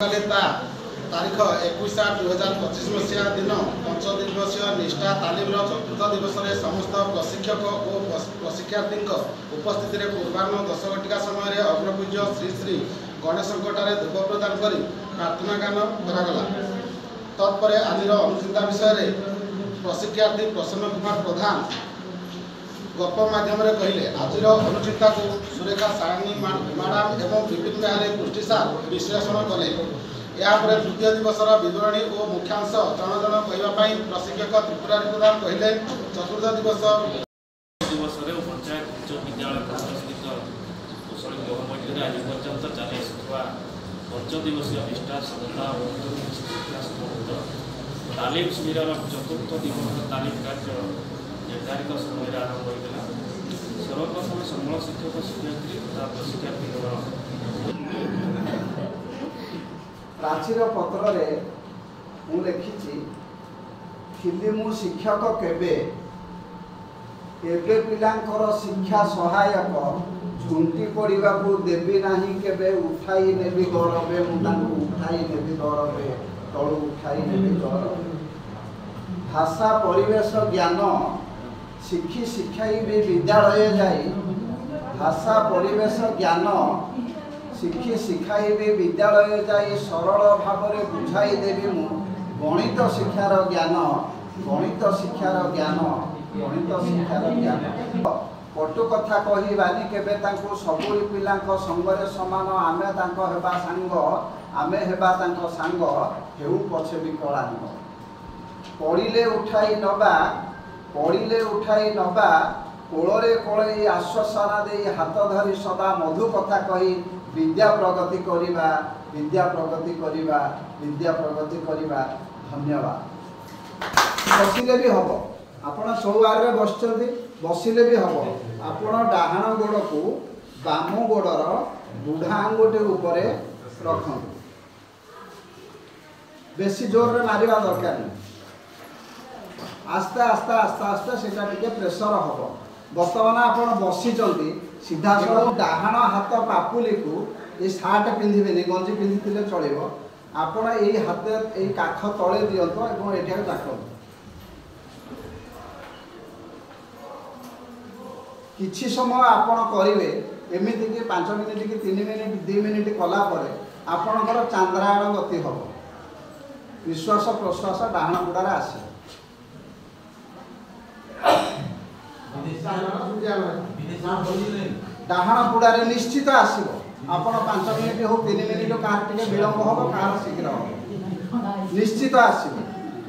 आसतकाली तारीख 21/8/2025 मसीहा दिन 5 दिवसीय निष्ठा तालीम चतुर्थ दिवस में समस्त प्रशिक्षक और प्रशिक्षार्थी उपस्थित पूर्वाह्न 10 घटिका समय अग्रपूज्य श्री श्री गणेशंकटारे धूप प्रदान कर प्रार्थना गान करागला। तत्पर आज अनुचिंता विषय प्रशिक्षार्थी प्रसन्न कुमार प्रधान गप माध्यम कहले आज अनुचिंता को सुरेखा साराणी मैडम एवं विपिन बिहारी पुष्टि सार विश्लेषण कले। यापर तृतीय दिवस विवरणी और मुख्यांश जन जन कहवाई प्रशिक्षक त्रिपुरारी प्रधान कहले चतुर्थ दिवस पंचायत उच्च विद्यालय स्थित कुशली बहुमूल्य आज पर्यंत चली आसुवा पंच दिवसीय निष्ठा सदता तालीम शिविर चतुर्थ दिवस तालीम कार्य निर्धारित समय आरंभ होता। सर्वप्रथम समूह शिक्षक शिक्षयित्री तथा प्रशिक्षार्थी प्राचीर पत्र रे मु लिखी थिली मु शिक्षक केबे एबे पिलांकर शिक्षा सहायक झुंटी पड़वा को देवी नाही केबे उठाई नेबी गौरवे मुदांको उठाई नेबी गौरवे तळु उठाई नेबी गौरवे भाषा परिवेश ज्ञान शिक्षी शिक्षाई भी विद्यालय जाई भाषा परिवेश ज्ञान शिक्षी शिखाई भी विद्यालय जाई सरल भाव में बुझाई देवी मु गणित शिक्षार ज्ञान गणित शिक्षार ज्ञान गणित शिक्षार ज्ञान कटु कथा कहबानी केबे तांको सबुरी पिलांक संगरे समान आमे तांको हेबा सांग आमे हेबा तांको सांग हेउ पछे भी कलांग पड़िले उठाई नबा कोଳରେ कोळे आश्वासना दे हाथ धरी सदा मधु कथा कही विद्या प्रगति करिबा विद्या प्रगति करिबा विद्या प्रगति करिबा। धन्यवाद। बसिले भी हबो आपण सोवार रे बसचंदी बसिले भी हबो आपण डाहाण गोड़ को बाम गोड़र बुढ़ा आंगुठी ऊपर रखन बेसी जोर रे मारिबा दरकार नहीं आस्ते आस्ते आस्ते आस्ते सेटा टिके प्रेशर हबो। बर्तमान आपण बसी सीधा सड़क डाहाण हाथ पापुली को ये सार्ट पिंधे गंजी पिंधि चलो आपण यही हाथ यही काख तले दिंतु और ये डाक किछि समय आपण करेंगे एमती कि 5 मिनिट कि 3 मिनिट 2 मिनिट कलापर आपणकर चांद्रायण गति हम निश्वास प्रश्वास डाहाण गुड़ार आसे डाहाण गुड़ारे निश्चित आसो आप 5 मिनिट हो 3 मिनिट कार टे विलंब हम कार शीघ्र हम निश्चित आसो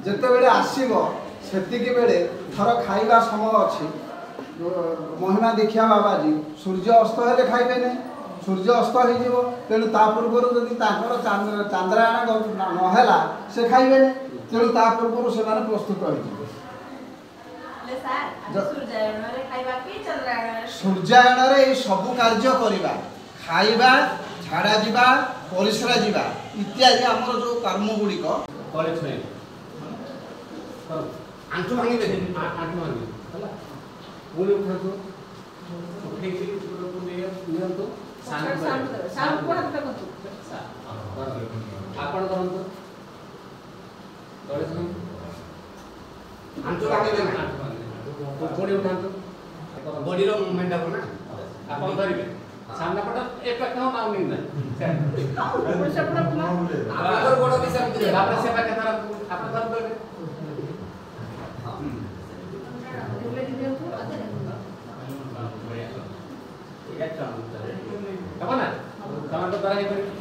जिते बड़े आसो से बेले थर खाइबा समय अच्छी महिमा दीक्षा बाबाजी सूर्य अस्त हेले खाइबे नहीं सूर्य अस्त हो तेणु पूर्व जदि चांद्रायण नहेला से खाइबे नहीं तेणु पूर्व से प्रस्तुत हो सूर्यायन रे सबु कार्य करवा खाइबा झाड़ा जीवा परिश्रा जीवा इत्यादि आमर जो कर्म गुड़िक आंचु भांगी आंचु भांगी पुणी उठातु उठेकी उपरको नियंतु आपण करंतु तळे आंचु भांगी देना पुणी उठातु बॉडी रो मूवमेंट आप ना आपण करिवे सामना पट एक पट ना नाउ निना आपण से आपण आपण गोडो भी समझ आपण से पट कथा आपण कर दो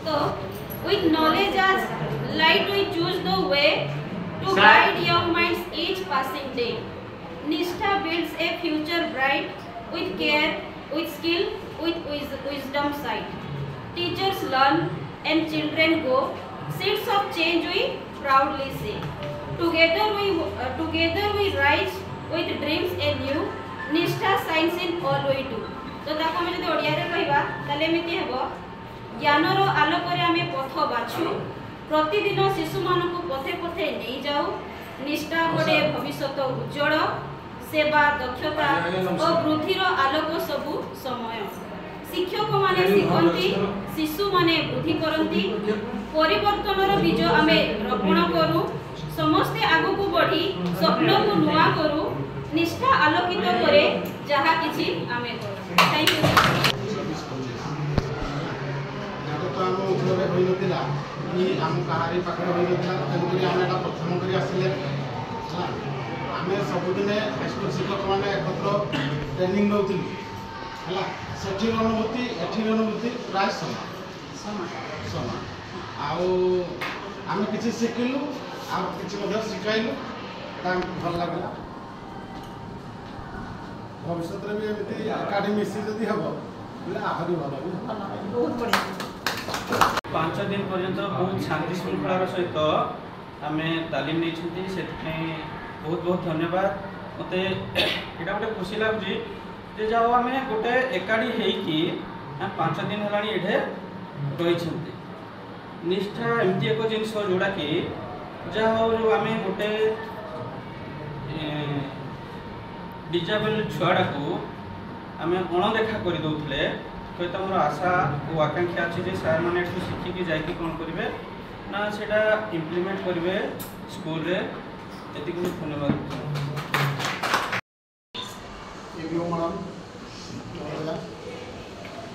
So, with knowledge as light, we choose the way to guide young minds each passing day. Nishtha builds a future bright with care, with skill, with wisdom sight. Teachers learn and children go. Seeds of change we proudly say. Together we rise with dreams anew. Nishtha shines in all we do. तो ताको हम जदि ओडिया रे कहबा ताले एमिति हेबो ज्ञानरो आलोकरे आमे पथ बाछु प्रतिदिन शिशु मानको पथे पथे नै जाऊ निष्ठा बडे भविष्यत उज्जवल सेवा दक्षता और वृद्धिर आलोक सबु समय शिक्षक माने शिखंती शिशु माने वृद्धि करंती परिवर्तनर बीज आमे रोपण करू समस्ते आगु को बढ़ी स्वप्न को नुआ करू निष्ठा आलोकित करे जहा किछि आमे करू। Thank you. तो आम उपलब्ध हो नथिला कि आम कहारी पाखरे हो नथिला तेणुकरी आम एटा प्रथम करी आसिले आम सबुदिने हाईस्कूल शिक्षक मैंने एकत्र ट्रेनिंग नौलु है सेठी अनुभूति एठी अनुभूति प्राय समान समान आम किसी शिखिलु आ कि शिखाइलु भल लगे भविष्य में भी एमती एकाडे मिसी जदि हम बोले आहरी भल बहुत बढ़िया। 5 दिन पर्यंत बहुत शांति श्रृंखलार सहित आम तालीम नहीं से बहुत बहुत धन्यवाद। मत यहाँ गोटे खुशी लगुच जाओ आम गोटे एकाडी होगी 5 दिन है ये रही निष्ठा एमती एक जिनस जोड़ा कि जहाँ जो आम गोटे डिजेबल छुआड़ा को आम अणदेखा कर दौले सहित मोर आशा और आकांक्षा अच्छी जे सार मैंने शिखिकी जाकि कौन करेंगे ना सेटा इम्प्लीमेंट करेंगे स्कूल रे एति को धन्यवाद।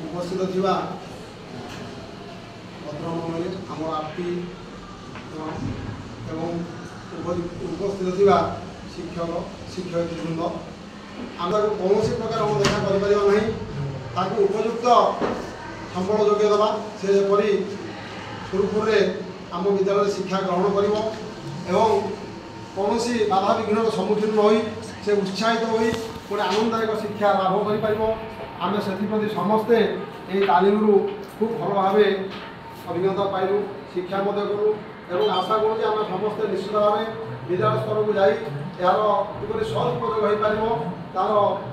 उपस्थित थिबा भद्रमंडली आम आरती एवं उपस्थित थिबा शिक्षक शिक्षयित्रीवृंद आम कौन प्रकार देखा कर ताकू उपयुक्त संबल जोगे देवा से जपरी सुरखुर आम विद्यालय शिक्षा ग्रहण कर कौन बाधा विघ्न सम्मुखीन न से उत्साहित हो गोटे आनंददायक शिक्षा लाभ करें से समस्ते ये तालीम खूब भल भाव अभिज्ञता पाइलु शिक्षा करूँ और आशा करूँ आम समस्ते निश्चित भाव विद्यालय स्तर को जाई यार किपरि सदुपयोग हो पार तार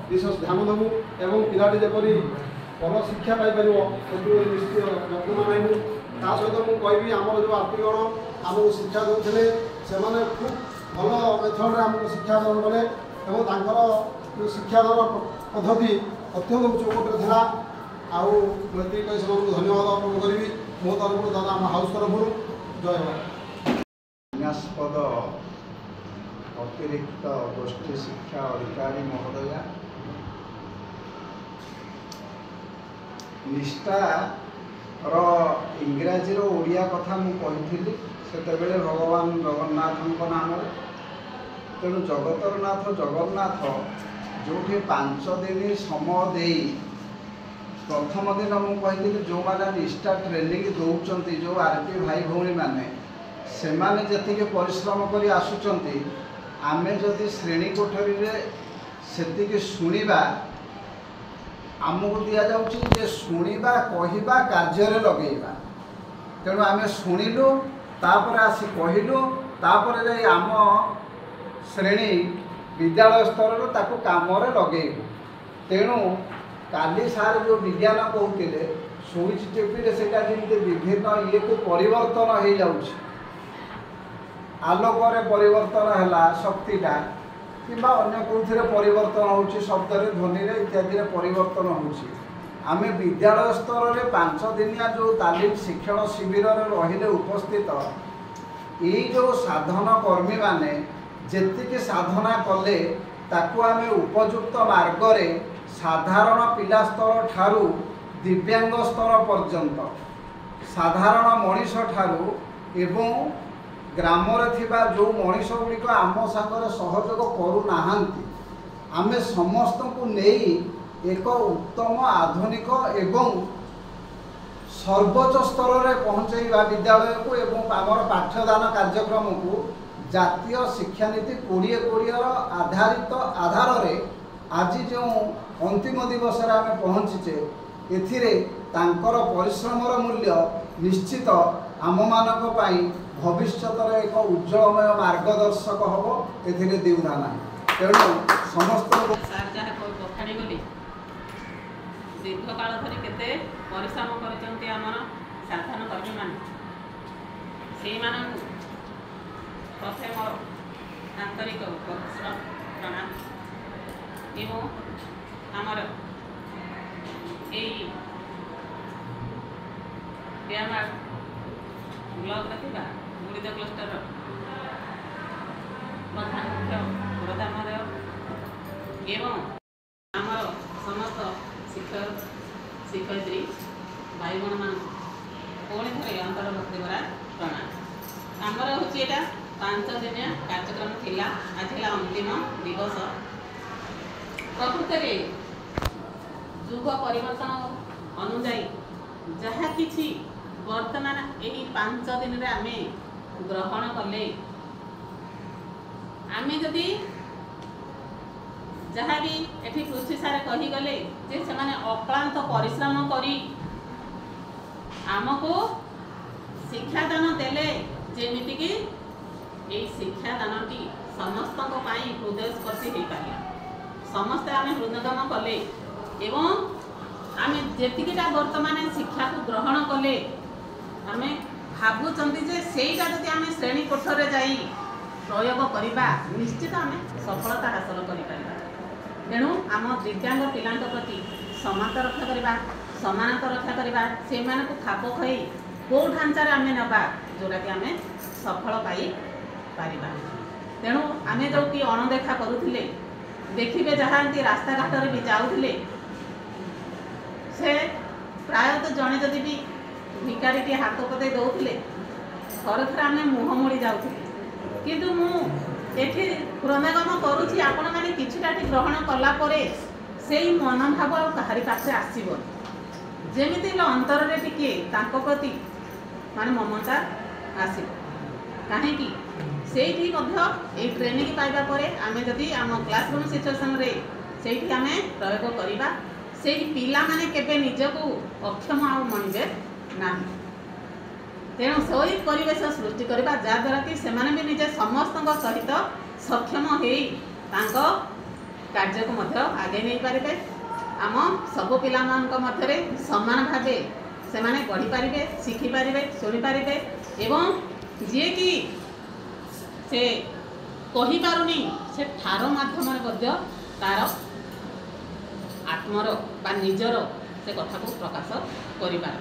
विशेष ध्यान देवु एवं पिलाटी जपरी भल शिक्षा पाइपर निश्चित जत्न नाइबू ता सहित मुझे कहि आम जो आर्थिकगण आमको शिक्षा देते से खूब भल मेथड आमको शिक्षा ग्रहण कले और शिक्षादान पद्धति अत्यंत उच्चकोटर था आती कही से धन्यवाद अर्पण करी मो तरफ दादा आम हाउस तरफ जय न्यासपद अतिरिक्त गोष्ठी शिक्षा अधिकारी महोदया निष्ठार इंग्राजी ओडिया कथा मुझे से भगवान जगन्नाथ नाम तेणु जगतरनाथ जगन्नाथ जो 5 दिन समय दे प्रथम दिन मुझे जो मैंने निष्ठा ट्रेनिंग दौरान जो आरपी भाई भौणी मैंने से जी परिश्रम कर आसुंच आमे जदि श्रेणी कोठरी से शुणा आमको दि जाऊँगी शुणा कहवा कार्य लगेगा तेणु आम शुणिलु तापर आसी कहलु तापर जाई आम श्रेणी विद्यालय स्तर ताकू काम लगेबू तेणु काली सार जो विज्ञान कहते सुइच टिपी से विभिन्न ये को परिवर्तन हो जाऊँगी आलोक परिवर्तन है शक्तिटा कि अन्य कौन परिवर्तन हो शब्द ध्वनि इत्यादि परिवर्तन होमें विद्यालय स्तर में 5 दिनिया जो तालीम शिक्षण शिविर रहिले उपस्थित ये जो साधन कर्मी माने जेतिकी साधना कले ताकू आमे उपयुक्त मार्गरे साधारण पिला स्तर ठारू दिव्यांग स्तर पर्यंत साधारण मनीष ठारू एवं ग्राम थिबा जो मनीष गुड़िक आम सागर सहयोग करूना आम समस्त को नहीं एक उत्तम आधुनिक एवं सर्वोच्च स्तर में पहुँचेगा विद्यालय को एवं आमर पाठ्यदान कार्यक्रम को जातीय शिक्षानीति 2020 आधारित आधार आज जो अंतिम दिवस आम पहुँचे एथिरे तांकर परिश्रमर मूल्य निश्चित आम मानक पई भविष्य एक उज्जवलमय मार्गदर्शक हम ए देउना ना तेणु समस्त सार जहाँ बखाड़ी गली दीर्घ काल धरी केते परिश्रम करचंती आमर साधन कर्मी माने से मानन प्रथम आंतरिक प्रणाम एवं आमर ବ୍ଲକରେ ଥିବା ଗୁଡ଼ିଦ କ୍ଲଷ୍ଟରର ପ୍ରଧାନ ମୁଖ୍ୟ ପ୍ରଧାନଦେୟ ଏବଂ ଆମର ସମସ୍ତ ଶିକ୍ଷୟିତ୍ରୀ ଭାଇ ଭଉଣୀମାନଙ୍କୁ ପୁଣି ଥରେ ଅନ୍ତର୍ଭୁକ୍ତି କରା ପ୍ରଣାମ। ଆମର ହେଉଛି ଏଇଟା 5 ଦିନିଆ କାର୍ଯ୍ୟକ୍ରମ ଥିଲା। ଆଜି ହେଲା ଅନ୍ତିମ ଦିବସ। ପ୍ରକୃତରେ ଯୁଗ ପରିବର୍ତ୍ତନ ଅନୁଯାୟୀ ଯାହା କିଛି ବର୍ତ୍ତମାନ ଏହି 5 ଦିନରେ ଆମେ ଗ୍ରହଣ କଲେ, ଆମେ ଯଦି ଯାହା ବି ଏଠି ପୃଥ୍ୱୀ ସାର୍ କହିଗଲେ ଯେ ସେମାନେ ଅକ୍ଳାନ୍ତ ପରିଶ୍ରମ କରି ଆମକୁ ଶିକ୍ଷାଦାନ ଦେଲେ, ଯେମିତିକି ଏହି ଶିକ୍ଷାଦାନଟି ସମସ୍ତଙ୍କ ପାଇଁ ହୃଦୟସ୍ପର୍ଶୀ ହୋଇପାରିଲା। ସମସ୍ତେ ଆମେ ହୃଦୟଙ୍ଗମ କଲେ ଏବଂ ଆମେ ଯେତିକିଟା ବର୍ତ୍ତମାନ ଶିକ୍ଷାକୁ ଗ୍ରହଣ କଲେ, ଆମେ ଭାବୁଛନ୍ତି ଯେ ସେଇଟା ଯଦି ଆମେ ଶ୍ରେଣୀ କୋଠରେ ଯାଇ ପ୍ରୟୋଗ କରିବା ନିଶ୍ଚିତ ଆମେ ସଫଳତା ହାସଲ କରିପାରିବା। ତେଣୁ ଆମ ଦିବ୍ୟାଙ୍ଗ ପିଲାଙ୍କ ପ୍ରତି ସମାନତା ରକ୍ଷା କରିବା, ସମାନତା ରକ୍ଷା କରିବା, ସେମାନଙ୍କୁ ଖାପ ଖୁଆଇ କେଉଁ ଢାଞ୍ଚାରେ ଆମେ ନେବା ଯେଉଁଟାକି ଆମେ ସଫଳ ପାଇପାରିବା। ତେଣୁ ଆମେ ଯେଉଁଠି ଅଣଦେଖା କରୁଥିଲେ, ଦେଖିବେ ଯାହା ଏମିତି ରାସ୍ତାଘାଟରେ ବି ଯାଉଥିଲେ, ସେ ପ୍ରାୟତଃ ଜଣେ ଯଦି ବି ଭିକାରୀଟିଏ ହାତ ପତେଇ ଦେଉଥିଲେ ଥରେ ଥରେ ଆମେ ମୁହଁ ମୋଡ଼ି ଯାଉଥିଲେ। କିନ୍ତୁ ମୁଁ ଏଠି ହୃଦୟଙ୍ଗମ କରୁଛି, ଆପଣମାନେ କିଛିଟାଟି ଗ୍ରହଣ କଲା ପରେ ସେଇ ମନୋଭାବ ଆଉ କାହାରି ପାଖରେ ଆସିବନି। ଯେମିତି ହେଲେ ଅନ୍ତରରେ ଟିକେ ତାଙ୍କ ପ୍ରତି ମାନେ ମମତା ଆସିବ। କାହିଁକି ସେଇଠି ମଧ୍ୟ ଏଇ ଟ୍ରେନିଂ ପାଇବା ପରେ ଆମେ ଯଦି ଆମ କ୍ଲାସରୁମ୍ ସିଚୁଏସନରେ ସେଇଠି ଆମେ ପ୍ରୟୋଗ କରିବା, ସେଇ ପିଲାମାନେ କେବେ ନିଜକୁ ଅକ୍ଷମ ଆଉ ମଣିବେ ନାହିଁ। ତେଣୁ ସେଇ ପରିବେଶ ସୃଷ୍ଟି କରିବା ଯାହାଦ୍ୱାରା କି ସେମାନେ ବି ନିଜେ ସମସ୍ତଙ୍କ ସହିତ ସକ୍ଷମ ହୋଇ ତାଙ୍କ କାର୍ଯ୍ୟକୁ ମଧ୍ୟ ଆଗେଇ ନେଇପାରିବେ। ଆମ ସବୁ ପିଲାମାନଙ୍କ ମଧ୍ୟରେ ସମାନ ଭାବେ ସେମାନେ ପଢ଼ିପାରିବେ, ଶିଖିପାରିବେ, ଶୁଣିପାରିବେ ଏବଂ ଯିଏକି ସେ କହିପାରୁନି ସେ ଠାର ମାଧ୍ୟମରେ ମଧ୍ୟ ତାର ଆତ୍ମର ବା ନିଜର ସେ କଥାକୁ ପ୍ରକାଶ କରିପାରେ।